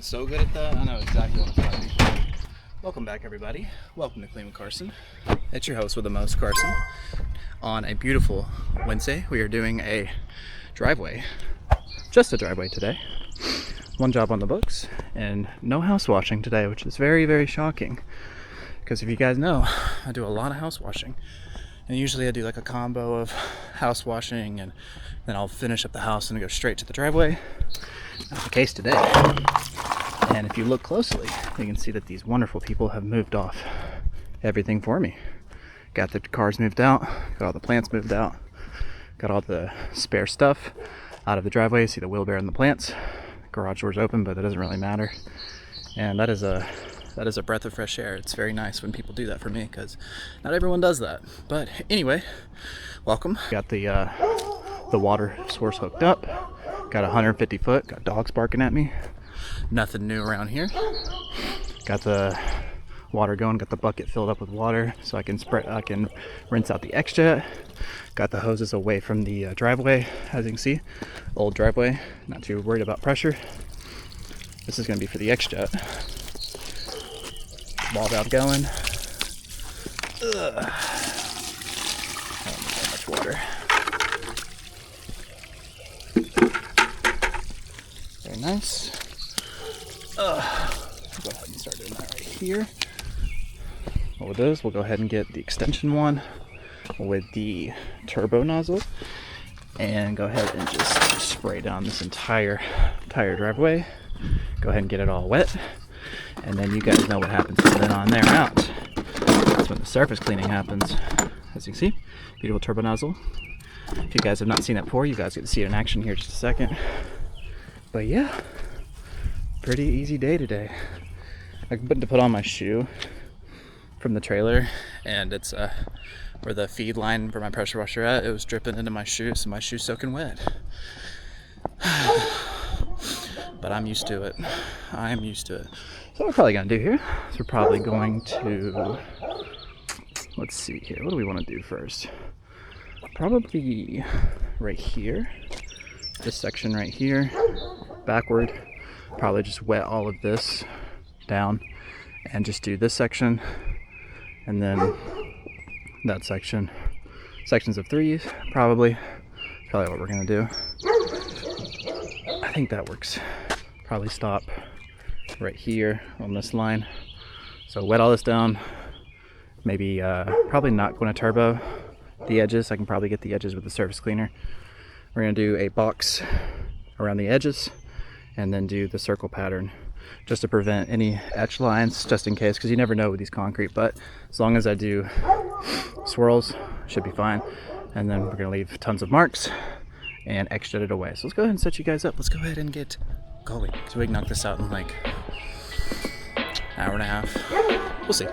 so good at that. I know exactly what I'm talking about. Welcome back, everybody. Welcome to Clean with Carson. It's your host with the most, Carson. On a beautiful Wednesday, we are doing a driveway. Just a driveway today. One job on the books and no house washing today, which is very, very shocking. Because if you guys know, I do a lot of house washing. And usually I do like a combo of house washing and then I'll finish up the house and go straight to the driveway. Not the case today. And if you look closely, you can see that these wonderful people have moved off everything for me. Got the cars moved out, got all the plants moved out, got all the spare stuff out of the driveway. You see the wheelbarrow and the plants. Garage door's open, but it doesn't really matter. And that is a breath of fresh air. It's very nice when people do that for me because not everyone does that. But anyway, welcome. Got the water source hooked up. Got 150 foot. Got dogs barking at me. Nothing new around here. Got the water going. Got the bucket filled up with water so I can rinse out the X-Jet. Got the hoses away from the driveway, as you can see. Old driveway. Not too worried about pressure. This is going to be for the X-Jet. Ball valve going. Ugh. I don't need that much water. Very nice. I'll go ahead and start doing that right here. What we'll do is we'll go ahead and get the extension one with the turbo nozzle and go ahead and just spray down this entire driveway. Go ahead and get it all wet. And then you guys know what happens from then on there out. That's when the surface cleaning happens. As you can see, beautiful turbo nozzle. If you guys have not seen that before, you guys get to see it in action here in just a second. But yeah, pretty easy day today. I went to put on my shoe from the trailer, and it's where the feed line for my pressure washer at. It was dripping into my shoe, so my shoe's soaking wet. But I'm used to it. I am used to it. So what we're probably gonna do here is we're probably going to, let's see here, what do we want to do first? Probably right here, this section right here, backward. Probably just wet all of this down and just do this section and then that section. Sections of threes, probably what we're gonna do. I think that works. Probably stop right here on this line. So wet all this down. Maybe probably not going to turbo the edges. I can probably get the edges with the surface cleaner. We're going to do a box around the edges and then do the circle pattern just to prevent any etch lines, just in case, because you never know with these concrete. But as long as I do swirls, should be fine. And then we're going to leave tons of marks and X-jet it away. So let's go ahead and set you guys up. Let's go ahead and get going. So we can knock this out in like an hour and a half. We'll see.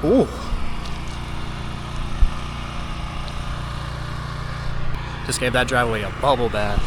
Ooh. Just gave that driveway a bubble bath.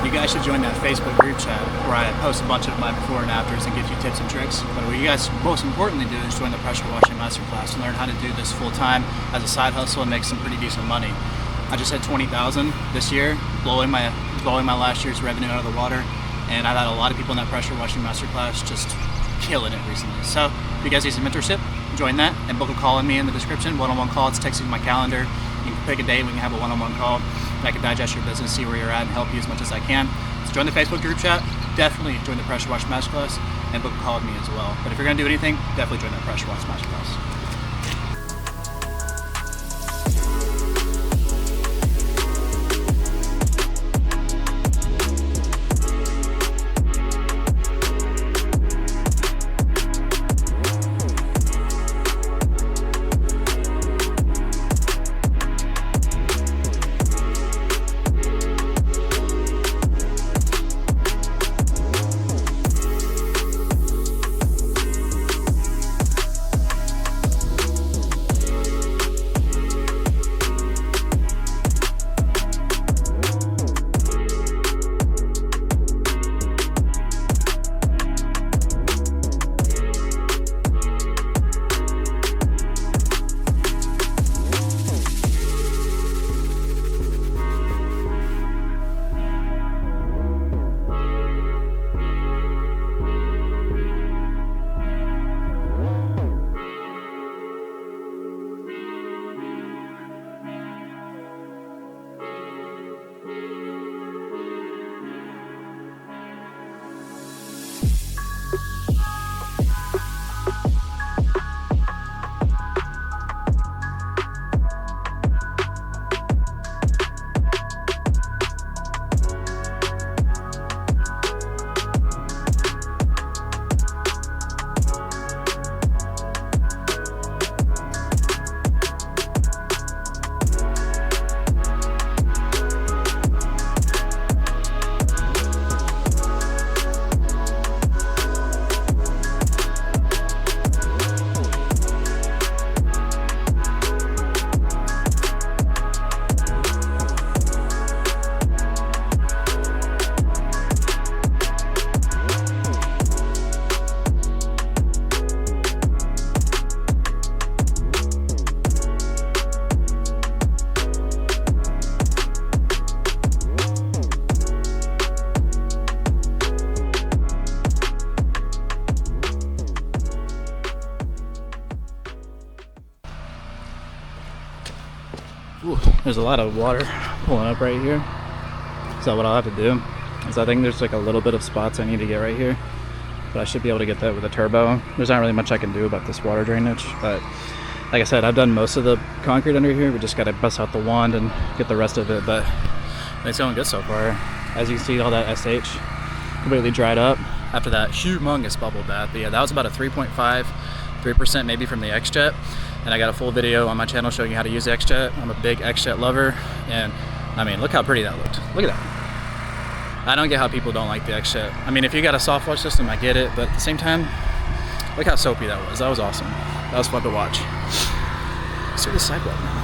You guys should join that Facebook group chat where I post a bunch of my before and afters and give you tips and tricks. But what you guys most importantly do is join the pressure washing masterclass and learn how to do this full time as a side hustle and make some pretty decent money. I just hit 20,000 this year, blowing my last year's revenue out of the water, and I've had a lot of people in that pressure washing masterclass just killing it recently. So if you guys need some mentorship, join that and book a call on me in the description. One-on-one call. It's texting my calendar. You can pick a date. We can have a one-on-one call. And I can digest your business, see where you're at, and help you as much as I can. So join the Facebook group chat. Definitely join the pressure wash masterclass and book a call with me as well. But if you're gonna do anything, definitely join that pressure wash masterclass. Ooh, there's a lot of water pulling up right here. So what I'll have to do is I think there's like a little bit of spots I need to get right here, but I should be able to get that with a turbo. There's not really much I can do about this water drainage, but like I said, I've done most of the concrete under here. We just got to bust out the wand and get the rest of it, but it's going good so far. As you can see, all that SH completely dried up after that humongous bubble bath. But yeah, that was about a 3% maybe from the X-Jet. And I got a full video on my channel showing you how to use the X-Jet. I'm a big X-Jet lover, and I mean, look how pretty that looked. Look at that. I don't get how people don't like the X-Jet. I mean, if you got a soft wash system, I get it, but at the same time, look how soapy that was. That was awesome. That was fun to watch. Let's do the sidewalk now.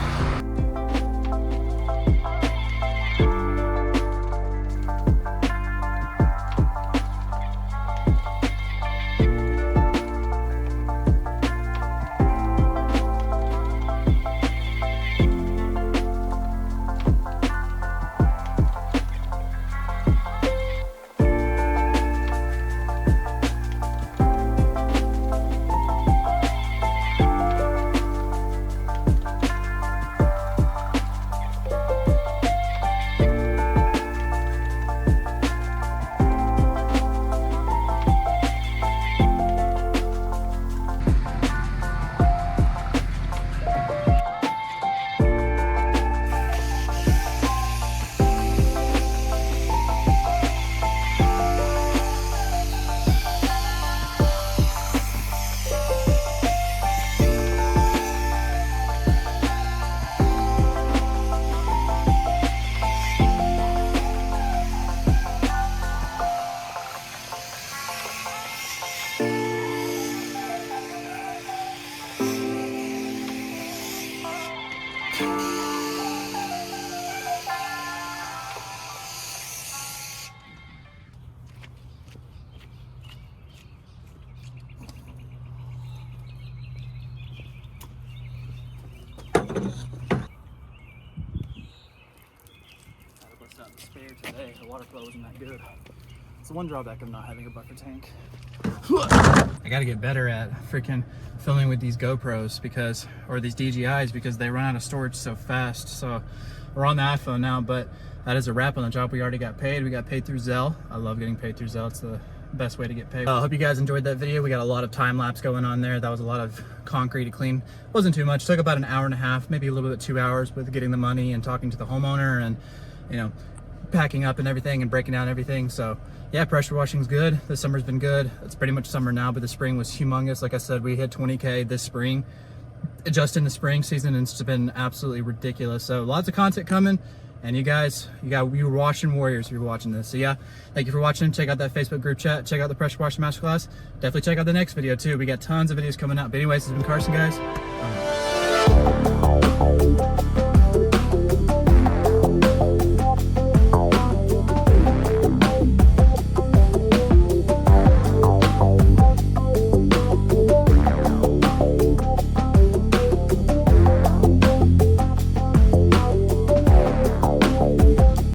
Today, the water flow isn't that good. It's the one drawback of not having a buffer tank. I gotta get better at freaking filming with these GoPros or these DJIs because they run out of storage so fast. So we're on the iPhone now, but that is a wrap on the job. We already got paid. We got paid through Zelle. I love getting paid through Zelle. It's the best way to get paid. I hope you guys enjoyed that video. We got a lot of time lapse going on there. That was a lot of concrete to clean. Wasn't too much. Took about an hour and a half, maybe a little bit 2 hours with getting the money and talking to the homeowner and, you know, packing up and everything and breaking down everything. So yeah, pressure washing's good. The summer's been good. It's pretty much summer now, but the spring was humongous. Like I said, we hit 20K this spring, just in the spring season, and it's been absolutely ridiculous. So lots of content coming, and you were watching warriors if you're watching this. So yeah, thank you for watching. Check out that Facebook group chat. Check out the pressure washing masterclass. Definitely check out the next video too. We got tons of videos coming out. But anyways, this has been Carson, guys.